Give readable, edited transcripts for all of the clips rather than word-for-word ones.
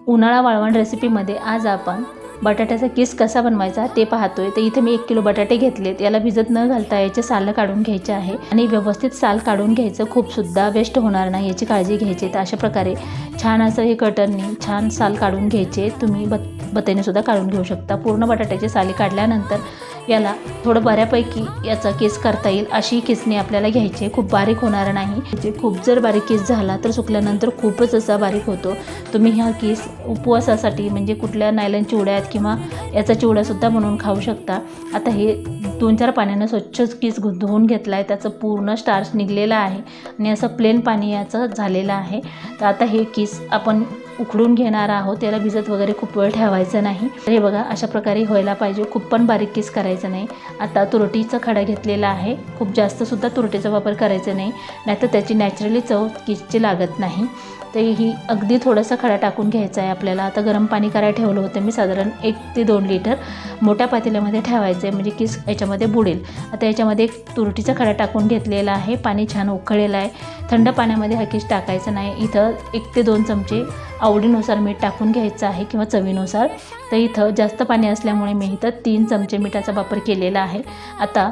उन्हाळा वाळवण रेसिपीमध्ये आज आपण बटाट्याचा किस कसा बनवायचा ते पाहतोय। तर इथे मी 1 किलो बटाटे घेतलेत। याला भिजत न घालता याचे साल काढून घ्यायचे आहे आणि व्यवस्थित साल काढून घ्यायचं, खूप सुद्धा वेस्ट होणार नाही याची काळजी घ्यायची। तर अशा प्रकारे छान असं हे कटरनी छान साल काढून घ्यायचे। तुम्ही बत्याने सुद्धा काढून घेऊ शकता। पूर्ण बटाट्याची साली काढल्यानंतर याला थोडं बऱ्यापैकी याचा किस करता येईल अशी किसणी आपल्याला घ्यायची, खूप बारीक होणार नाही। म्हणजे खूप जर बारीक किस झाला तर सुकल्यानंतर खूपच असा बारीक होतो। तुम्ही हा किस उपवासासाठी म्हणजे कुठल्या नायलॉन चिवड्यात किंवा याचा चिवडासुद्धा बनवून खाऊ शकता। आता हे 2-4 पाण्याने स्वच्छ किस धुवून घेतला आहे, त्याचं पूर्ण स्टार्च निघलेला आहे आणि असं प्लेन पाणी याचं झालेलं आहे। तर आता हे किस आपण उकडून घेणार आहोत, याला भिजत वगैरे खूप वेळ ठेवायचं नाही। तर हे बघा अशा प्रकारे व्हायला पाहिजे, खूप पण बारीक किस करायचं नाही। आता तुरटीचा खडा घेतलेला आहे, खूप जास्त सुद्धा तुरटीचा वापर करायचा नाही, नाहीतर त्याची नॅचरली चव किसची लागत नाही। तर ही अगदी थोडासा खडा टाकून घ्यायचा आहे आपल्याला। आता गरम पाणी करायला ठेवलं होतं मी, साधारण 1 ते 2 लिटर मोठ्या पातेल्यामध्ये ठेवायचं आहे, म्हणजे किस याच्यामध्ये बुडेल। आता याच्यामध्ये तुरटीचा खडा टाकून घेतलेला आहे, पाणी छान उकळलेलं आहे। थंड पाण्यामध्ये हा किस टाकायचा नाही। इथं 1 ते 2 चमचे आवडीनुसार मीठ टाकून घ्यायचं आहे किंवा चवीनुसार। तर इथं जास्त पाणी असल्यामुळे मी इथं 3 चमचे मिठाचा वापर केलेला आहे। आता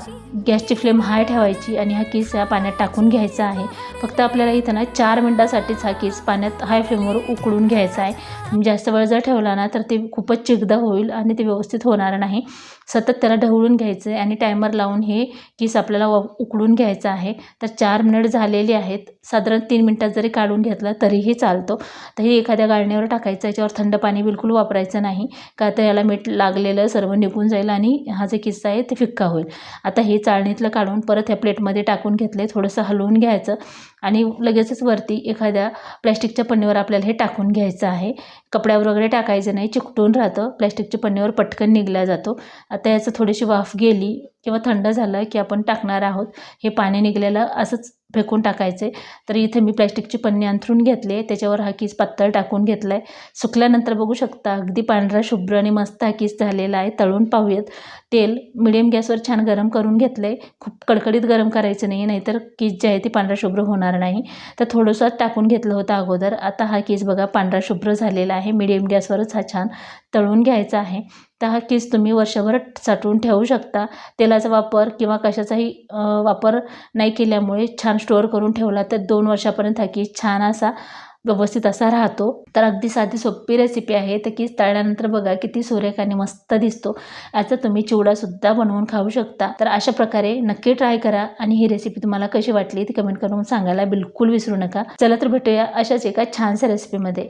गॅसची फ्लेम हाय ठेवायची आणि हा किस या पाण्यात टाकून घ्यायचा आहे। फक्त आपल्याला इथं ना 4 मिनिटासाठीच हा किस पाण्यात हाय फ्लेमवर उकळून घ्यायचा आहे। जास्त वेळ जर ठेवला ना तर ते खूपच चिकदा होईल आणि ते व्यवस्थित होणार नाही। सतत त्याला ढवळून घ्यायचं आहे आणि टायमर लावून हे किस आपल्याला उकळून घ्यायचं आहे। तर 4 मिनिट झालेली आहेत, साधारण 3 मिनिटात जरी काढून घेतला तरीही चालतो। तर हे एखाद्या गाळणीवर टाकायचं, याच्यावर थंड पाणी बिलकुल वापरायचं नाही, का तर याला मीठ लागलेलं सर्व निघून जाईल आणि हा जो किस्सा आहे ते फिक्का होईल। आता हे चाळणीतलं काढून परत ह्या प्लेटमध्ये टाकून घेतले, थोडंसं हलवून घ्यायचं आणि लगेचच वरती एखाद्या प्लॅस्टिकच्या पन्नीवर आपल्याला हे टाकून घ्यायचं आहे। कपड्यावर वगैरे टाकायचं नाही, चिकटून राहतं, प्लॅस्टिकच्या पन्नीवर पटकन निघला जातो। आता याचं थोडीशी वाफ गेली किंवा थंड झालं की आपण टाकणार आहोत, हे पाणी निघलेलं असंच फेकून टाकायचे। तर इथे मी प्लॅस्टिकची पन्नी अंथरून घेतले, त्याच्यावर हा किस पातळ टाकून घेतला आहे। सुकल्यानंतर बघू शकता अगदी पांढरा शुभ्र आणि मस्त हा किस झालेला आहे। तळून पाहूयात। तेल मिडियम गॅसवर छान गरम करून घेतलं आहे, खूप कडकडीत गरम करायचं नाही, नाहीतर किस जे आहे ती पांढरा शुभ्र होणार नाही। तर थोडंसं टाकून घेतलं होतं अगोदर। आता हा किस बघा पांढरा शुभ्र झालेला आहे, मिडियम गॅसवरच हा छान तळून घ्यायचा आहे। तर हा किस तुम्ही वर्षभर साठवून ठेवू शकता। तेलाचा वापर किंवा कशाचाही वापर नाही केल्यामुळे छान स्टोअर करून ठेवला तर 2 वर्षापर्यंत हा किस छान असा व्यवस्थित असा राहतो। तर अगदी साधी सोपी रेसिपी आहे। तर किस तळल्यानंतर बघा किती सुरेख आणि मस्त दिसतो, याचा तुम्ही चिवडासुद्धा बनवून खाऊ शकता। तर अशा प्रकारे नक्की ट्राय करा आणि ही रेसिपी तुम्हाला कशी वाटली ती कमेंट करून सांगायला बिलकुल विसरू नका। चला तर भेटूया अशाच एका छानशा रेसिपीमध्ये।